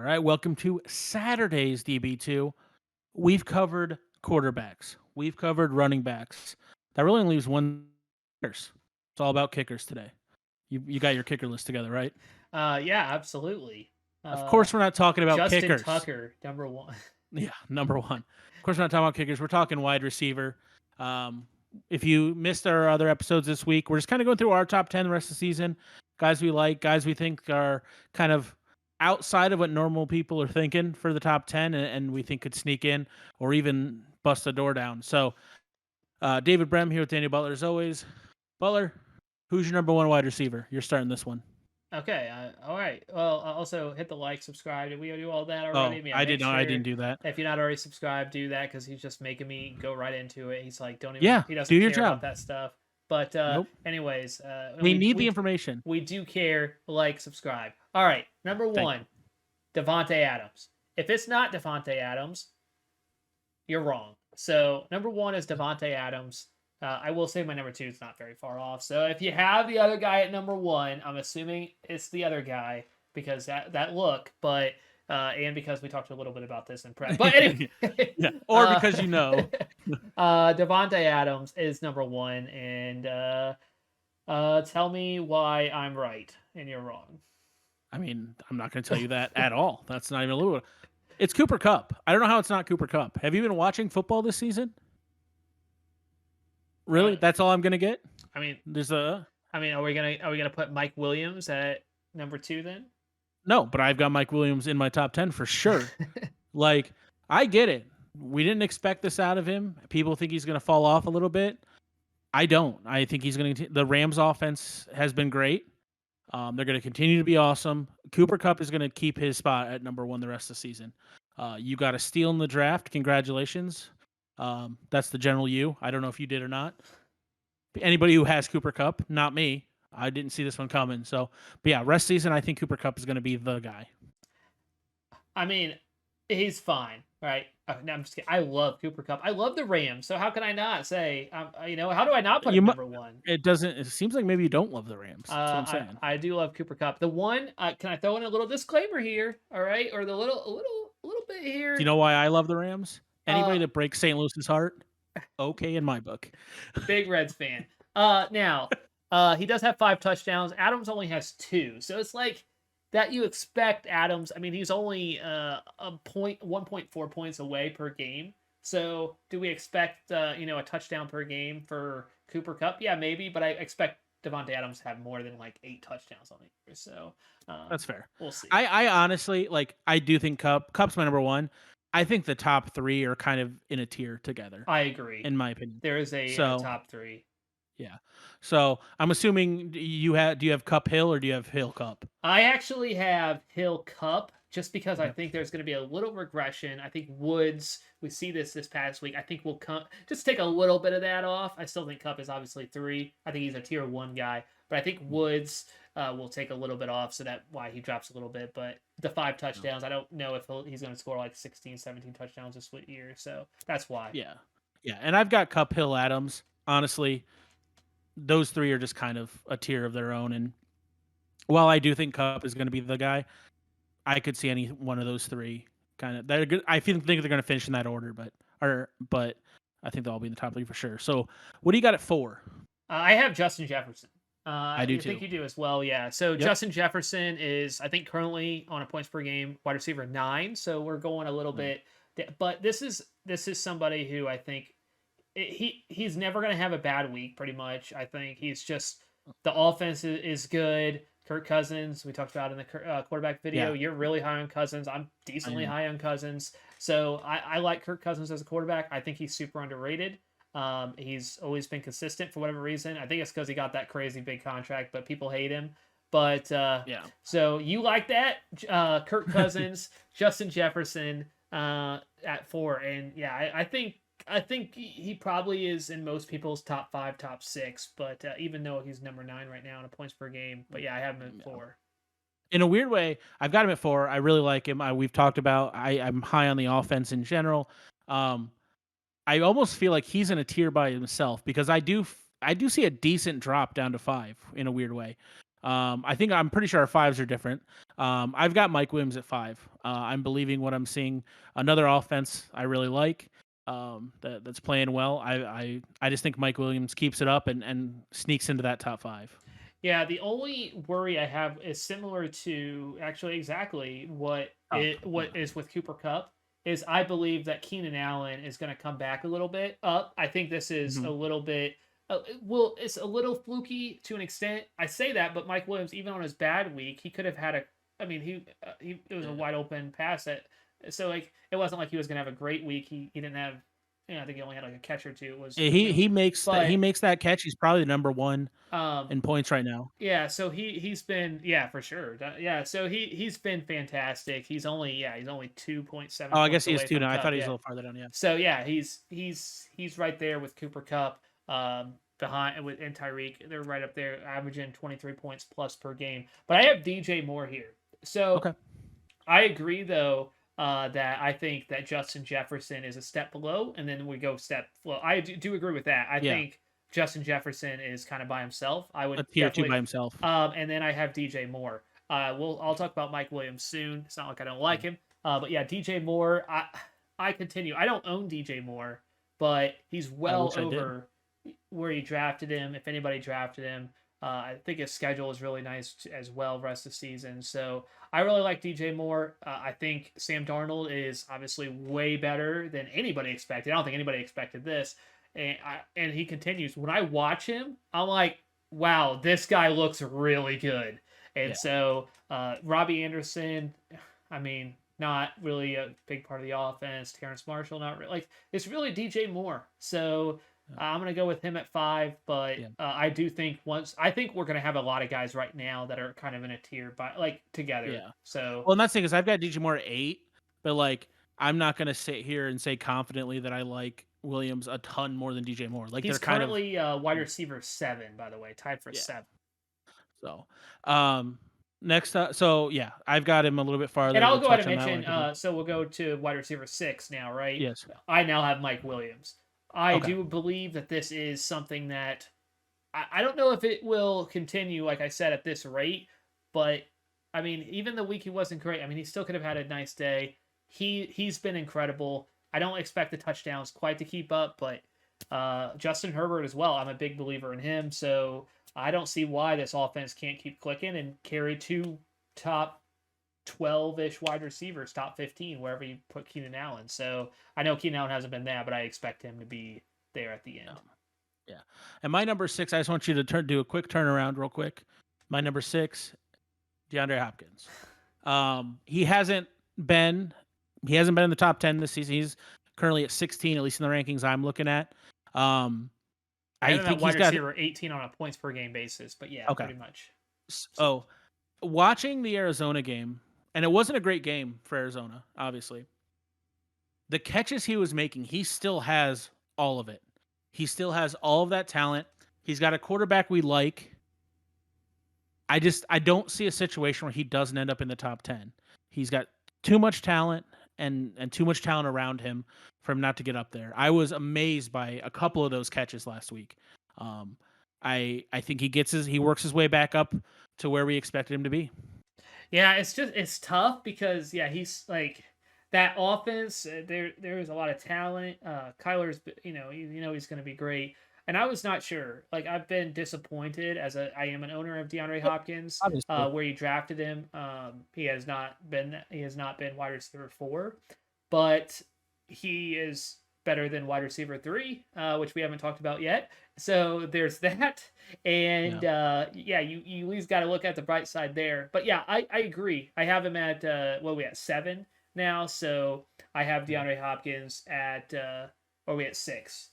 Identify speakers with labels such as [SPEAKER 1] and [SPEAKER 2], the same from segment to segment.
[SPEAKER 1] All right, welcome to Saturday's DB2. We've covered quarterbacks. We've covered running backs. That really only leaves one kickers. It's all about kickers today. You got your kicker list together, right?
[SPEAKER 2] Yeah, absolutely.
[SPEAKER 1] Of
[SPEAKER 2] Uh,
[SPEAKER 1] course, we're not talking about
[SPEAKER 2] Justin
[SPEAKER 1] kickers.
[SPEAKER 2] Tucker, number one.
[SPEAKER 1] Yeah, number one. Of course, we're not talking about kickers. We're talking wide receiver. Um, if you missed our other episodes this week, we're just kind of going through our top 10 the rest of the season. Guys we like, guys we think are kind of outside of what normal people are thinking for the top 10 and we think could sneak in or even bust the door down. So, David Brem here with Daniel Butler as always. Butler, who's your number one wide receiver? You're starting this one.
[SPEAKER 2] Okay, all right. Well, also hit the like, subscribe. Did we do all that already?
[SPEAKER 1] Oh,
[SPEAKER 2] Yeah,
[SPEAKER 1] I
[SPEAKER 2] make
[SPEAKER 1] did not. I
[SPEAKER 2] sure
[SPEAKER 1] didn't do that.
[SPEAKER 2] if you're not already subscribed, do that because he's just making me go right into it. He's like, don't even.
[SPEAKER 1] Yeah,
[SPEAKER 2] He
[SPEAKER 1] do
[SPEAKER 2] doesn't
[SPEAKER 1] your
[SPEAKER 2] care about
[SPEAKER 1] job.
[SPEAKER 2] that stuff. But
[SPEAKER 1] Nope.
[SPEAKER 2] anyways,
[SPEAKER 1] We need the information.
[SPEAKER 2] we do care. Like, subscribe. All right, number
[SPEAKER 1] Thank
[SPEAKER 2] one, Devonte Adams. If it's not Devonte Adams, you're wrong. So number one is Devonte Adams. I will say my number two is not very far off. So if you have the other guy at number one, I'm assuming it's the other guy because that look, but and because we talked a little bit about this in prep. But anyway,
[SPEAKER 1] yeah, or because you know.
[SPEAKER 2] Devonte Adams is number one, and tell me why I'm right and you're wrong.
[SPEAKER 1] I mean, I'm not going to tell you that at all. That's not even a little bit. It's Cooper Kupp. I don't know how it's not Cooper Kupp. Have you been watching football this season? Really? That's all I'm going to get?
[SPEAKER 2] I mean,
[SPEAKER 1] There's a
[SPEAKER 2] are we gonna put Mike Williams at number two then?
[SPEAKER 1] No, but I've got Mike Williams in my top 10 for sure. Like, I get it. We didn't expect this out of him. People think he's going to fall off a little bit. I don't. I think he's going to. The Rams offense has been great. They're going to continue to be awesome. Cooper Kupp is going to keep his spot at number one the rest of the season. You got a steal in the draft. Congratulations. That's the general you. I don't know if you did or not. Anybody who has Cooper Kupp, not me. I didn't see this one coming. So, but yeah, rest season, I think Cooper Kupp is going to be the guy.
[SPEAKER 2] I mean, he's fine, right? No, I'm just kidding. I love Cooper Kupp. I love the Rams. So how can I not say, how do I not put him number one?
[SPEAKER 1] It doesn't. It seems like maybe you don't love the Rams. That's what I'm saying.
[SPEAKER 2] I do love Cooper Kupp. The one, can I throw in a little disclaimer here? All right, or the little bit here.
[SPEAKER 1] Do you know why I love the Rams? Anybody that breaks St. Louis's heart, okay in my book.
[SPEAKER 2] Big Reds fan. Now, he does have 5 touchdowns. Adams only has 2, so it's like that you expect Adams. I mean, he's only 1.4 points away per game. So do we expect a touchdown per game for Cooper Kupp? Yeah, maybe, but I expect Devonte Adams to have more than like 8 touchdowns on the year. So
[SPEAKER 1] that's fair.
[SPEAKER 2] We'll see.
[SPEAKER 1] I honestly I do think Kupp's my number one. I think the top 3 are kind of in a tier together.
[SPEAKER 2] I agree.
[SPEAKER 1] In my opinion.
[SPEAKER 2] There is a top 3.
[SPEAKER 1] Yeah. So I'm assuming do you have Kupp Hill or do you have Hill Kupp?
[SPEAKER 2] I actually have Hill Kupp just because I think there's going to be a little regression. I think Woods, we see this past week. I think we'll just take a little bit of that off. I still think Kupp is obviously 3. I think he's a tier 1 guy, but I think Woods will take a little bit off, so that's why he drops a little bit. But the 5 touchdowns, I don't know if he's going to score like 16, 17 touchdowns this year, so that's why.
[SPEAKER 1] Yeah. Yeah, and I've got Kupp, Hill, Adams. Honestly, those 3 are just kind of a tier of their own. And while I do think Kupp is going to be the guy, I could see any one of those 3 kind of. They're good. I think they're going to finish in that order, but I think they'll all be in the top 3 for sure. So, what do you got at 4?
[SPEAKER 2] I have Justin Jefferson.
[SPEAKER 1] I do too.
[SPEAKER 2] I think you do as well. Yeah. So Justin Jefferson is, I think, currently on a points per game wide receiver 9. So we're going a little bit, but this is somebody who I think. He's never going to have a bad week, pretty much. I think he's just, the offense is good. Kirk Cousins, we talked about in the quarterback video. Yeah. You're really high on Cousins. I'm decently high on Cousins. So I like Kirk Cousins as a quarterback. I think he's super underrated. He's always been consistent for whatever reason. I think it's because he got that crazy big contract, but people hate him. But so you like that? Kirk Cousins, Justin Jefferson at 4. And yeah, I think he probably is in most people's top 5, top 6, but even though he's number 9 right now in points per game, but yeah, I have him at 4.
[SPEAKER 1] In a weird way, I've got him at 4. I really like him. We've talked about. I'm high on the offense in general. I almost feel like he's in a tier by himself because I do see a decent drop down to 5 in a weird way. I'm pretty sure our fives are different. I've got Mike Williams at 5. I'm believing what I'm seeing. Another offense I really like. That's playing well. I just think Mike Williams keeps it up and sneaks into that top 5.
[SPEAKER 2] Yeah, the only worry I have is similar to actually exactly
[SPEAKER 1] Cup,
[SPEAKER 2] what
[SPEAKER 1] yeah.
[SPEAKER 2] is with Cooper Cup. Is I believe that Keenan Allen is going to come back a little bit up. I think this is
[SPEAKER 1] Mhm.
[SPEAKER 2] a little bit well, it's a little fluky to an extent. I say that, but Mike Williams, even on his bad week, he could have had a. I mean, he it was a
[SPEAKER 1] Yeah.
[SPEAKER 2] wide open pass that. So like it wasn't like he was going to have a great week. He didn't have. I think he only had like a catch or two. It was
[SPEAKER 1] Yeah, he
[SPEAKER 2] but
[SPEAKER 1] makes that catch. He's probably the number 1
[SPEAKER 2] um
[SPEAKER 1] in points right now.
[SPEAKER 2] yeah, so he's been yeah for sure yeah so he's been fantastic. He's only 2.7
[SPEAKER 1] Oh, I guess
[SPEAKER 2] points
[SPEAKER 1] he is
[SPEAKER 2] away
[SPEAKER 1] 2
[SPEAKER 2] from
[SPEAKER 1] now. I
[SPEAKER 2] Cup.
[SPEAKER 1] thought he was a
[SPEAKER 2] Yeah,
[SPEAKER 1] little farther down. Yeah.
[SPEAKER 2] so yeah he's right there with Cooper Cup, behind with and Tyreek. They're right up there, averaging 23 points plus per game. But I have DJ Moore here. So
[SPEAKER 1] Okay.
[SPEAKER 2] I agree though, that I think that Justin Jefferson is a step below, and then we go step. Well, I do agree with that. I
[SPEAKER 1] Yeah.
[SPEAKER 2] think Justin Jefferson is kind of by himself. I would
[SPEAKER 1] A tier 2 by
[SPEAKER 2] definitely.
[SPEAKER 1] himself.
[SPEAKER 2] And then I have DJ Moore. I'll talk about Mike Williams soon. It's not like I don't like him. But yeah, DJ Moore. I continue. I don't own DJ Moore, but he's
[SPEAKER 1] I
[SPEAKER 2] well
[SPEAKER 1] wish I did.
[SPEAKER 2] over where you drafted him. If anybody drafted him, I think his schedule is really nice as well rest of the season. So I really like DJ Moore. I think Sam Darnold is obviously way better than anybody expected. I don't think anybody expected this. And he continues. When I watch him, I'm like, wow, this guy looks really good. And
[SPEAKER 1] Yeah.
[SPEAKER 2] so Robbie Anderson, I mean, not really a big part of the offense. Terrence Marshall, not really. Like, it's really DJ Moore. So I'm gonna go with him at 5, but
[SPEAKER 1] Yeah.
[SPEAKER 2] I do think I think we're gonna have a lot of guys right now that are kind of in a tier, but like together.
[SPEAKER 1] Yeah.
[SPEAKER 2] So
[SPEAKER 1] Well, and that's the thing is I've got DJ Moore at 8, but like I'm not gonna sit here and say confidently that I like Williams a ton more than DJ Moore. Like they're
[SPEAKER 2] he's
[SPEAKER 1] kind of
[SPEAKER 2] currently wide receiver 7, by the way, tied for
[SPEAKER 1] yeah.
[SPEAKER 2] 7.
[SPEAKER 1] So, next up, so yeah, I've got him a little bit
[SPEAKER 2] And
[SPEAKER 1] farther.
[SPEAKER 2] I'll
[SPEAKER 1] We'll
[SPEAKER 2] go ahead and
[SPEAKER 1] touch on that when I
[SPEAKER 2] mention.
[SPEAKER 1] get to
[SPEAKER 2] So we'll go to wide receiver 6 now, right?
[SPEAKER 1] yes.
[SPEAKER 2] I now have Mike Williams. I
[SPEAKER 1] Okay.
[SPEAKER 2] do believe that this is something that I don't know if it will continue, like I said, at this rate, but I mean, even the week he wasn't great. I mean, he still could have had a nice day. He's been incredible. I don't expect the touchdowns quite to keep up, but Justin Herbert as well. I'm a big believer in him, so I don't see why this offense can't keep clicking and carry 2 top 12-ish wide receivers, top 15, wherever you put Keenan Allen. So I know Keenan Allen hasn't been that, but I expect him to be there at the end.
[SPEAKER 1] Yeah. And my number 6, I just want you to do a quick turnaround real quick. My number 6, DeAndre Hopkins. He hasn't been in the top 10 this season. He's currently at 16, at least in the rankings I'm looking at.
[SPEAKER 2] I think
[SPEAKER 1] he's
[SPEAKER 2] wide
[SPEAKER 1] got
[SPEAKER 2] receiver 18 on a points per game basis, but yeah,
[SPEAKER 1] okay.
[SPEAKER 2] pretty much.
[SPEAKER 1] So, watching the Arizona game, and it wasn't a great game for Arizona, obviously. The catches he was making, he still has all of it. He still has all of that talent. He's got a quarterback we like. I don't see a situation where he doesn't end up in the top 10. He's got too much talent and too much talent around him for him not to get up there. I was amazed by a couple of those catches last week. I think he works his way back up to where we expected him to be.
[SPEAKER 2] Yeah, it's tough because yeah, he's like that offense. There is a lot of talent. Kyler's, he's going to be great. And I was not sure. Like I've been disappointed I am an owner of DeAndre Hopkins.
[SPEAKER 1] Obviously.
[SPEAKER 2] Where you drafted him, he has not been wide receiver 4, but he is better than wide receiver 3, which we haven't talked about yet. So there's that. And yeah, you at least got to look at the bright side there. But yeah, I agree. I have him at what we at 7 now. So I have DeAndre Hopkins at or we at 6.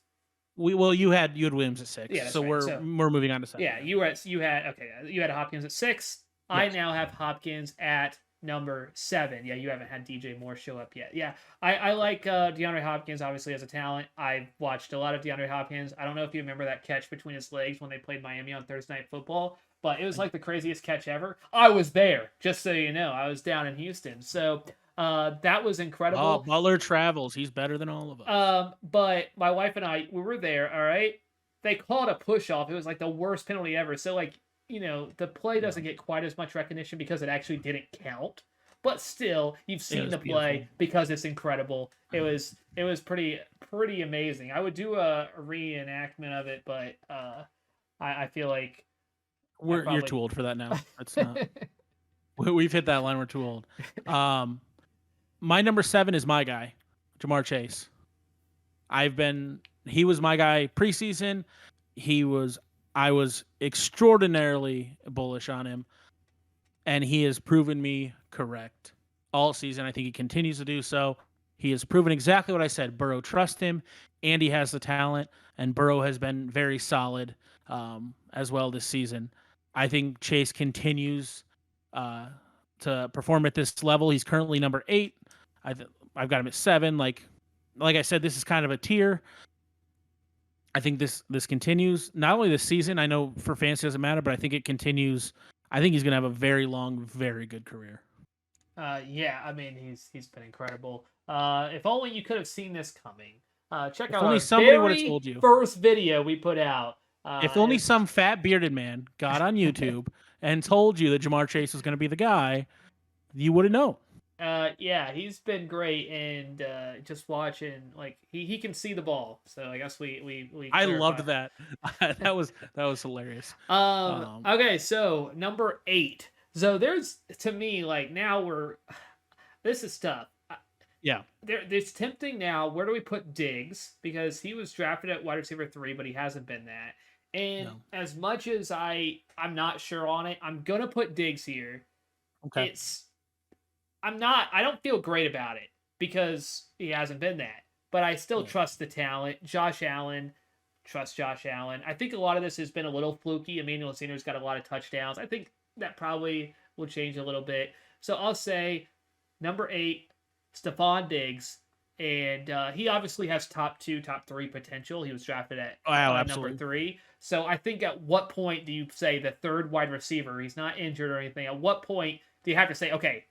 [SPEAKER 1] You had Williams at 6.
[SPEAKER 2] Yeah, that's
[SPEAKER 1] so
[SPEAKER 2] right.
[SPEAKER 1] we're moving on to 7.
[SPEAKER 2] Yeah, you had Hopkins at 6. Yes. I now have Hopkins at number 7. Yeah, you haven't had DJ Moore show up yet. Yeah, I like DeAndre Hopkins obviously as a talent. I've watched a lot of DeAndre Hopkins. I don't know if you remember that catch between his legs when they played Miami on Thursday Night Football, but it was like the craziest catch ever. I was there, just so you know. I was down in Houston. So that was incredible.
[SPEAKER 1] Oh, Butler travels. He's better than all of us.
[SPEAKER 2] But my wife and I, we were there, all right? They called a push off. It was like the worst penalty ever. So like the play doesn't get quite as much recognition because it actually didn't count. But still, you've seen the play because it's incredible. It was pretty amazing. I would do a reenactment of it, but I feel like
[SPEAKER 1] you're too old for that now. That's not. We've hit that line. We're too old. My number 7 is my guy, Ja'Marr Chase. He was my guy preseason. I was extraordinarily bullish on him, and he has proven me correct all season. I think he continues to do so. He has proven exactly what I said. Burrow trusts him, and he has the talent, and Burrow has been very solid as well this season. I think Chase continues to perform at this level. He's currently number 8. I've got him at 7. Like I said, this is kind of a tier. I think this continues not only this season. I know for fantasy doesn't matter, but I think it continues. I think he's going to have a very long, very good career.
[SPEAKER 2] Yeah, I mean he's been incredible. If only you could have seen this coming. Check out our very first video we put out.
[SPEAKER 1] If only some fat bearded man got on YouTube and told you that Ja'Marr Chase was going to be the guy, you would have known.
[SPEAKER 2] Yeah, he's been great, and just watching, like he can see the ball. So I guess we
[SPEAKER 1] I loved that. that was hilarious.
[SPEAKER 2] Okay, so number 8. So there's, to me, like now this is tough.
[SPEAKER 1] Yeah.
[SPEAKER 2] It's tempting now. Where do we put Diggs? Because he was drafted at wide receiver 3, but he hasn't been that. And as much as I'm not sure on it, I'm gonna put Diggs here.
[SPEAKER 1] Okay.
[SPEAKER 2] I don't feel great about it because he hasn't been that. But I still trust the talent. Trust Josh Allen. I think a lot of this has been a little fluky. Emmanuel Sanders got a lot of touchdowns. I think that probably will change a little bit. So I'll say number 8, Stephon Diggs. And he obviously has top 2, top 3 potential. He was drafted at number 3. So I think at what point do you say the third wide receiver, he's not injured or anything, at what point do you have to say, okay,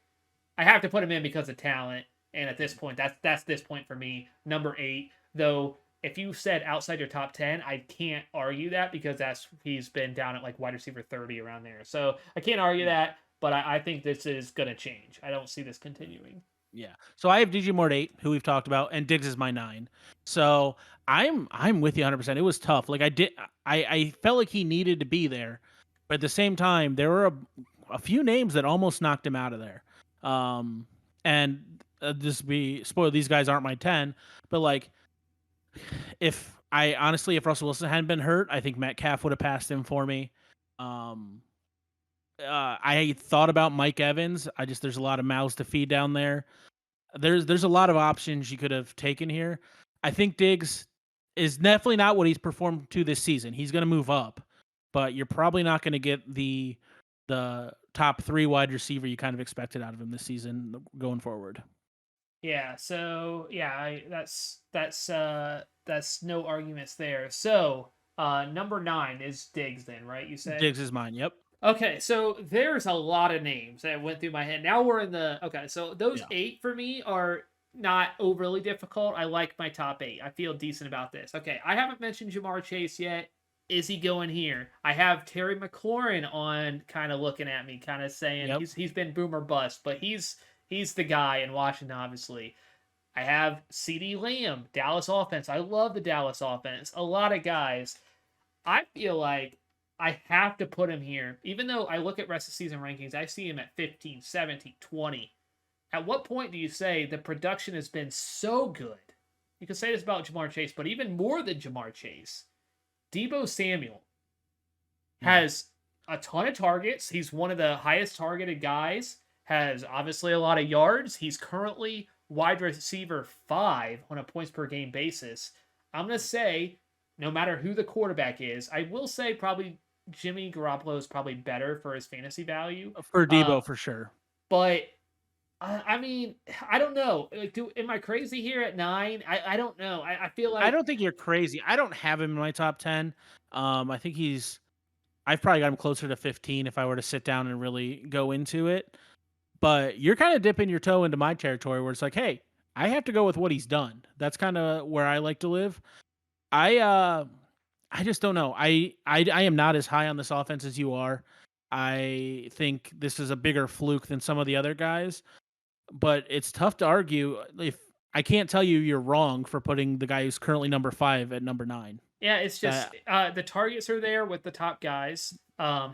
[SPEAKER 2] I have to put him in because of talent? And at this point, that's this point for me, number 8. Though if you said outside your top 10, I can't argue that because he's been down at like wide receiver 30 around there. So I can't argue that, but I think this is going to change. I don't see this continuing.
[SPEAKER 1] Yeah. So I have DJ Moore at 8, who we've talked about, and Diggs is my 9. So I'm with you 100%. It was tough. Like I felt like he needed to be there, but at the same time, there were a few names that almost knocked him out of there. And spoiled, these guys aren't my 10, but like if Russell Wilson hadn't been hurt, I think Metcalf would have passed him for me. I thought about Mike Evans. There's a lot of mouths to feed down there. There's a lot of options you could have taken here. I think Diggs is definitely not what he's performed to this season. He's going to move up, but you're probably not going to get the top 3 wide receiver you kind of expected out of him this season going forward.
[SPEAKER 2] Yeah. So yeah, that's no arguments there. So number 9 is Diggs then, right? You said
[SPEAKER 1] Diggs is mine. Yep.
[SPEAKER 2] Okay, so there's a lot of names that went through my head. Now we're in so those 8 for me are not overly difficult. I like my top 8. I feel decent about this. Okay, I haven't mentioned Ja'Marr Chase yet. Is he going here? I have Terry McLaurin on kind of looking at me, kind of saying he's been boom or bust, but he's the guy in Washington, obviously. I have CeeDee Lamb, Dallas offense. I love the Dallas offense. A lot of guys. I feel like I have to put him here. Even though I look at rest of season rankings, I see him at 15, 17, 20. At what point do you say the production has been so good? You can say this about Ja'Marr Chase, but even more than Ja'Marr Chase, Deebo Samuel has a ton of targets. He's one of the highest targeted guys, has obviously a lot of yards. He's currently wide receiver 5 on a points per game basis. I'm going to say, no matter who the quarterback is, I will say probably Jimmy Garoppolo is probably better for his fantasy value.
[SPEAKER 1] For Deebo, for sure.
[SPEAKER 2] But, I mean, I don't know. Am I crazy here at 9? I don't know. I feel like...
[SPEAKER 1] I don't think you're crazy. I don't have him in my top 10. I think I've probably got him closer to 15 if I were to sit down and really go into it. But you're kind of dipping your toe into my territory where it's like, hey, I have to go with what he's done. That's kind of where I like to live. I just don't know. I am not as high on this offense as you are. I think this is a bigger fluke than some of the other guys, but it's tough to argue if I can't tell you you're wrong for putting the guy who's currently number 5 at number 9.
[SPEAKER 2] Yeah, it's just
[SPEAKER 1] That
[SPEAKER 2] the targets are there with the top guys.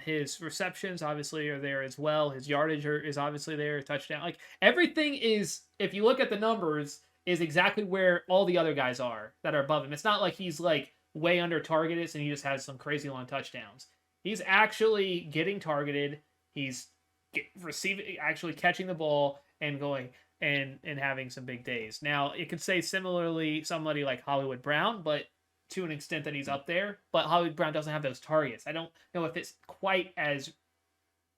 [SPEAKER 2] His receptions obviously are there as well. His yardage is obviously there. Touchdown, like everything is. If you look at the numbers, is exactly where all the other guys are that are above him. It's not like he's like way under targeted and he just has some crazy long touchdowns. He's actually getting targeted. He's receiving, actually catching the ball and going and having some big days. Now it could say similarly somebody like Hollywood Brown, but to an extent that he's up there, but Hollywood Brown doesn't have those targets. I don't know if it's quite as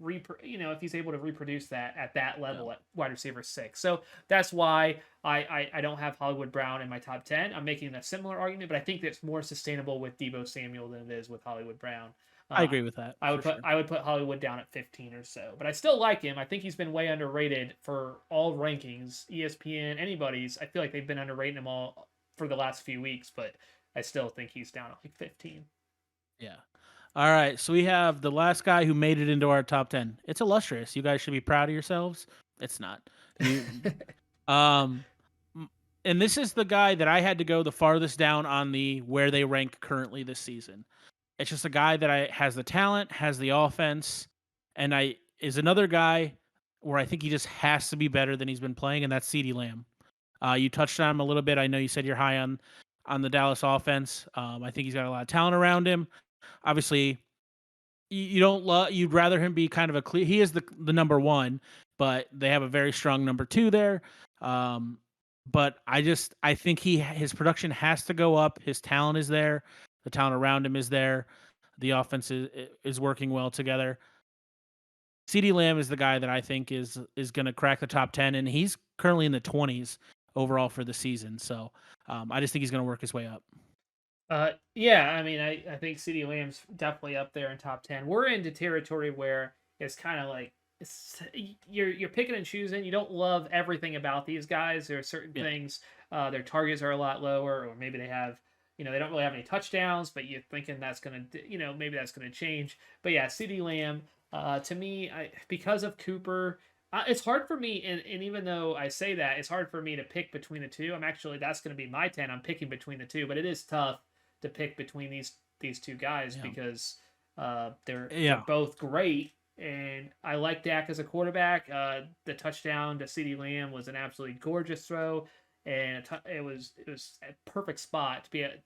[SPEAKER 2] if he's able to reproduce that at that level at wide receiver 6. So that's why I don't have Hollywood Brown in my top 10. I'm making a similar argument, but I think it's more sustainable with Deebo Samuel than it is with Hollywood Brown.
[SPEAKER 1] I agree with that.
[SPEAKER 2] I would put Hollywood down at 15 or so, but I still like him. I think he's been way underrated for all rankings, ESPN, anybody's. I feel like they've been underrating him all for the last few weeks, but I still think he's down at like 15.
[SPEAKER 1] Yeah. All right. So we have the last guy who made it into our top 10. It's illustrious. You guys should be proud of yourselves. It's not. Um, and this is the guy that I had to go the farthest down on the where they rank currently this season. It's just a guy that has the talent, has the offense, and is another guy where I think he just has to be better than he's been playing, and that's CeeDee Lamb. You touched on him a little bit. I know you said you're high on the Dallas offense. I think he's got a lot of talent around him. Obviously, you don't love. You'd rather him be kind of a clear. He is the number 1, but they have a very strong number 2 there. But I think his production has to go up. His talent is there. The talent around him is there. The offense is working well together. CeeDee Lamb is the guy that I think is going to crack the top 10, and he's currently in the 20s overall for the season. So I just think he's going to work his way up.
[SPEAKER 2] Yeah, I mean, I think CeeDee Lamb's definitely up there in top 10. We're into territory where it's kind of like you're picking and choosing. You don't love everything about these guys. There are certain things. Their targets are a lot lower, or maybe they have. They don't really have any touchdowns, but you're thinking that's gonna, maybe that's gonna change. But yeah, CeeDee Lamb. To me, because of Cooper, it's hard for me, and even though I say that, it's hard for me to pick between the two. That's going to be my 10. I'm picking between the two, but it is tough to pick between these two guys because they're both great, and I like Dak as a quarterback. The touchdown to CeeDee Lamb was an absolutely gorgeous throw, and it was a perfect spot to be at.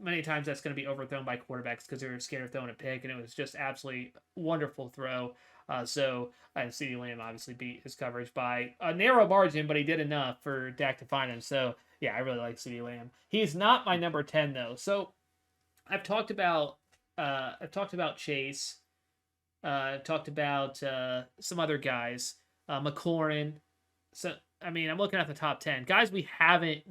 [SPEAKER 2] Many times that's going to be overthrown by quarterbacks because they're scared of throwing a pick, and it was just absolutely wonderful throw. And CeeDee Lamb obviously beat his coverage by a narrow margin, but he did enough for Dak to find him. So yeah, I really like CeeDee Lamb. He's not my number 10 though. So I've talked about Chase. I've talked about some other guys, McLaurin. So I mean, I'm looking at the top 10 guys we haven't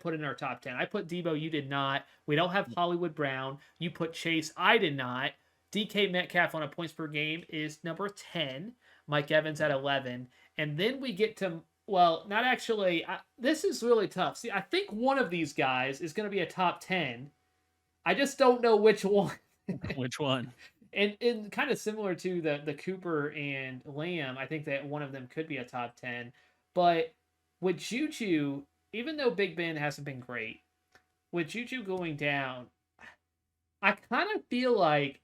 [SPEAKER 2] put in our top 10. I put Deebo, you did not. We don't have Hollywood Brown. You put Chase, I did not. DK Metcalf on a points per game is number 10. Mike Evans at 11, and then we get to not actually. This is really tough. See, I think one of these guys is going to be a top 10. I just don't know which one.
[SPEAKER 1] Which one?
[SPEAKER 2] And kind of similar to the Cooper and Lamb, I think that one of them could be a top 10. But with Juju, even though Big Ben hasn't been great, with Juju going down, I kind of feel like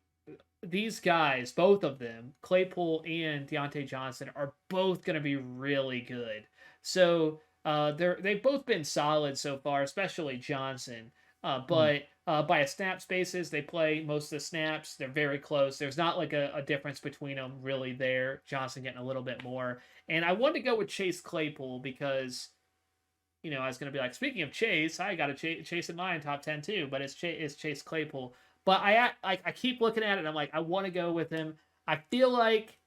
[SPEAKER 2] these guys, both of them, Claypool and Deontay Johnson, are both going to be really good. So they've both been solid so far, especially Johnson. But by a snap basis, they play most of the snaps. They're very close. There's not like a difference between them really there. Johnson getting a little bit more. And I wanted to go with Chase Claypool because, I was going to be like, speaking of Chase, I got a Chase in mine top 10 too, but it's Chase Claypool. But I keep looking at it and I'm like, I want to go with him. I feel like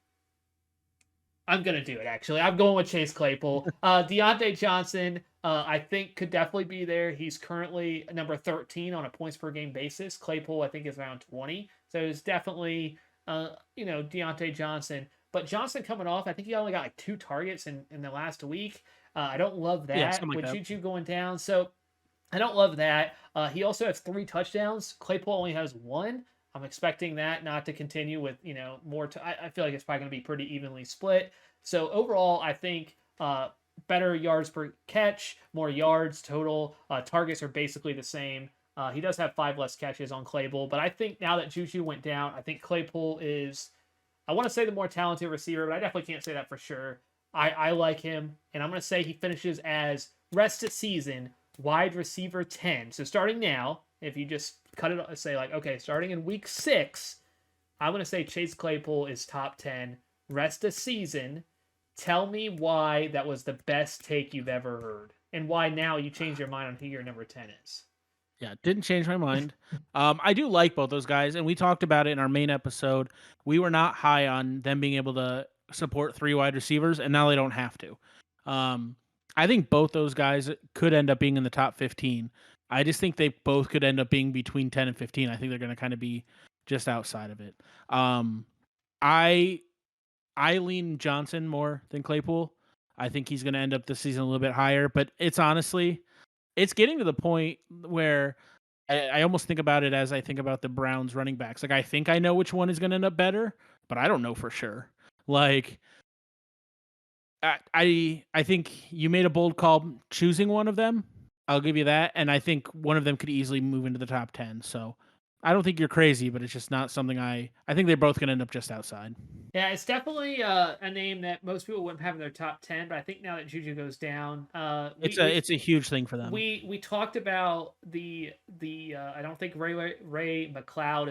[SPEAKER 2] I'm going to do it, actually. I'm going with Chase Claypool. Deontay Johnson, I think, could definitely be there. He's currently number 13 on a points per game basis. Claypool, I think, is around 20. So it's definitely, Deontay Johnson. But Johnson coming off, I think he only got like 2 targets in the last week. I don't love that with Juju going down. So I don't love that. He also has 3 touchdowns. Claypool only has 1. I'm expecting that not to continue with, more. I feel like it's probably going to be pretty evenly split. So overall, I think better yards per catch, more yards total. Targets are basically the same. He does have 5 less catches on Claypool, but I think now that Juju went down, I think Claypool is, I want to say the more talented receiver, but I definitely can't say that for sure. I like him, and I'm going to say he finishes as rest of season wide receiver 10. So starting now, if you just cut it, say like, okay, starting in week 6, I'm going to say Chase Claypool is top 10 rest of season. Tell me why that was the best take you've ever heard, and why now you change your mind on who your number 10 is.
[SPEAKER 1] Yeah, didn't change my mind. I do like both those guys, and we talked about it in our main episode. We were not high on them being able to support 3 wide receivers, and now they don't have to. I think both those guys could end up being in the top 15. I just think they both could end up being between 10 and 15. I think they're going to kind of be just outside of it. I lean Johnson more than Claypool. I think he's going to end up this season a little bit higher, but it's honestly, it's getting to the point where I almost think about it as I think about the Browns running backs. Like, I think I know which one is going to end up better, but I don't know for sure. Like, I think you made a bold call choosing one of them. I'll give you that, and I think one of them could easily move into the top 10. So I don't think you're crazy, but it's just not something I think they're both going to end up just outside.
[SPEAKER 2] Yeah, it's definitely a name that most people wouldn't have in their top 10, but I think now that Juju goes down,
[SPEAKER 1] it's a huge thing for them.
[SPEAKER 2] We talked about the I don't think Ray McLeod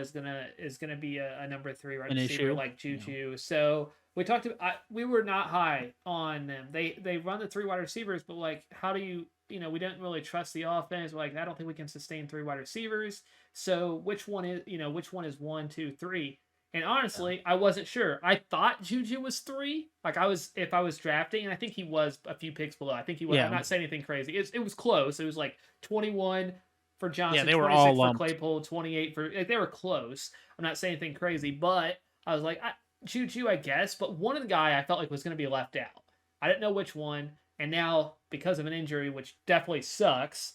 [SPEAKER 2] is gonna be a number 3 right receiver like Juju. Yeah. So we talked about we were not high on them. They run the 3 wide receivers, but like, how do you we didn't really trust the offense. We're like, I don't think we can sustain 3 wide receivers. So which one is 1, 2, 3? And honestly, I wasn't sure. I thought Juju was 3. Like, if I was drafting, and I think he was a few picks below. I think he was. Yeah. I'm not saying anything crazy. It was close. It was like 21 for Johnson,
[SPEAKER 1] yeah, they were 26 all
[SPEAKER 2] for Claypool, 28 for. Like, they were close. I'm not saying anything crazy, but I was like, Juju, I guess. But one of the guy I felt like was going to be left out. I didn't know which one, and now because of an injury, which definitely sucks,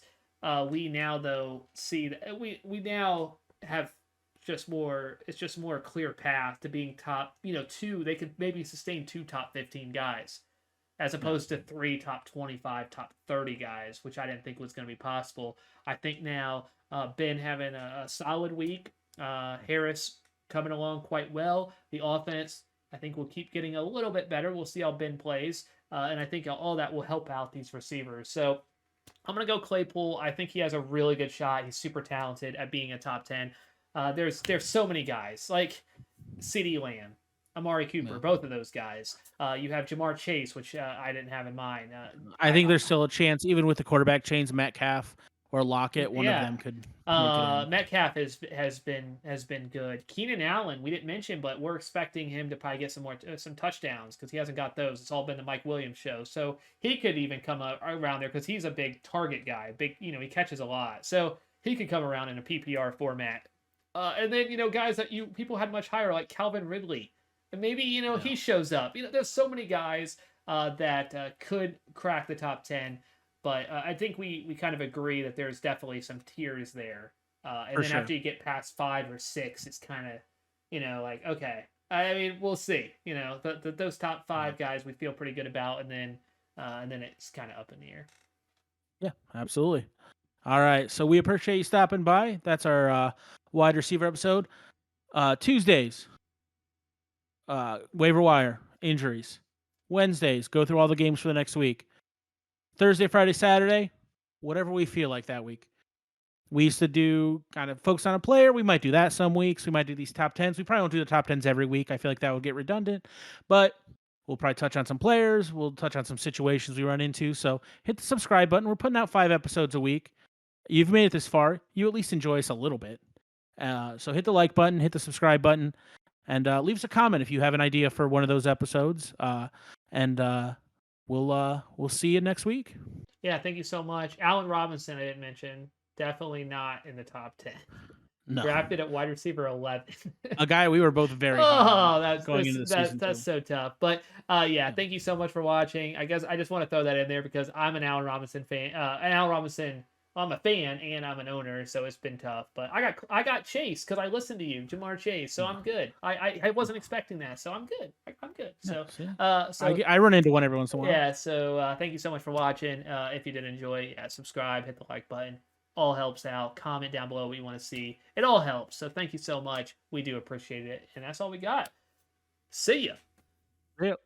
[SPEAKER 2] we now though see that we now have. It's just more clear path to being top, 2. They could maybe sustain 2 top 15 guys as opposed to 3 top 25, top 30 guys, which I didn't think was going to be possible. I think now Ben having a solid week, Harris coming along quite well. The offense, I think, will keep getting a little bit better. We'll see how Ben plays, and I think all that will help out these receivers. So I'm going to go Claypool. I think he has a really good shot. He's super talented at being a top 10. There's so many guys like CeeDee Lamb, Amari Cooper, both of those guys. You have Jamar Chase, which I didn't have in mind.
[SPEAKER 1] I think there's still a chance, even with the quarterback chains, Metcalf or Lockett, one of them could.
[SPEAKER 2] Metcalf has been good. Keenan Allen, we didn't mention, but we're expecting him to probably get some touchdowns because he hasn't got those. It's all been the Mike Williams show, so he could even come around there because he's a big target guy. Big, he catches a lot, so he could come around in a PPR format. And then, guys that people had much higher, like Calvin Ridley. And maybe, he shows up. There's so many guys that could crack the top 10. But I think we kind of agree that there's definitely some tiers there. And then after you get past 5 or 6, it's kind of, like, okay. I mean, we'll see. Those top 5 guys we feel pretty good about. And then it's kind of up in the air.
[SPEAKER 1] Yeah, absolutely. All right, so we appreciate you stopping by. That's our wide receiver episode. Tuesdays, waiver wire, injuries. Wednesdays, go through all the games for the next week. Thursday, Friday, Saturday, whatever we feel like that week. We used to do kind of focus on a player. We might do that some weeks. We might do these top 10s. We probably won't do the top 10s every week. I feel like that would get redundant. But we'll probably touch on some players. We'll touch on some situations we run into. So hit the subscribe button. We're putting out 5 episodes a week. You've made it this far. You at least enjoy us a little bit. So hit the like button, hit the subscribe button, and leave us a comment if you have an idea for one of those episodes. And we'll see you next week.
[SPEAKER 2] Yeah, thank you so much. Allen Robinson, I didn't mention. Definitely not in the top 10. No. Drafted at wide receiver 11.
[SPEAKER 1] A guy we were both very
[SPEAKER 2] that's so tough. But thank you so much for watching. I guess I just want to throw that in there because I'm an Allen Robinson fan. An Allen Robinson I'm a fan and I'm an owner, so it's been tough. But I got Chase because I listened to you, Jamar Chase, so I'm good. I wasn't expecting that, so I'm good. I'm good. So
[SPEAKER 1] I run into one every once in a while.
[SPEAKER 2] yeah. So thank you so much for watching. If you did enjoy, subscribe, hit the like button. All helps out. Comment down below what you want to see. It all helps. So thank you so much. We do appreciate it, and that's all we got. See ya.
[SPEAKER 1] Yep.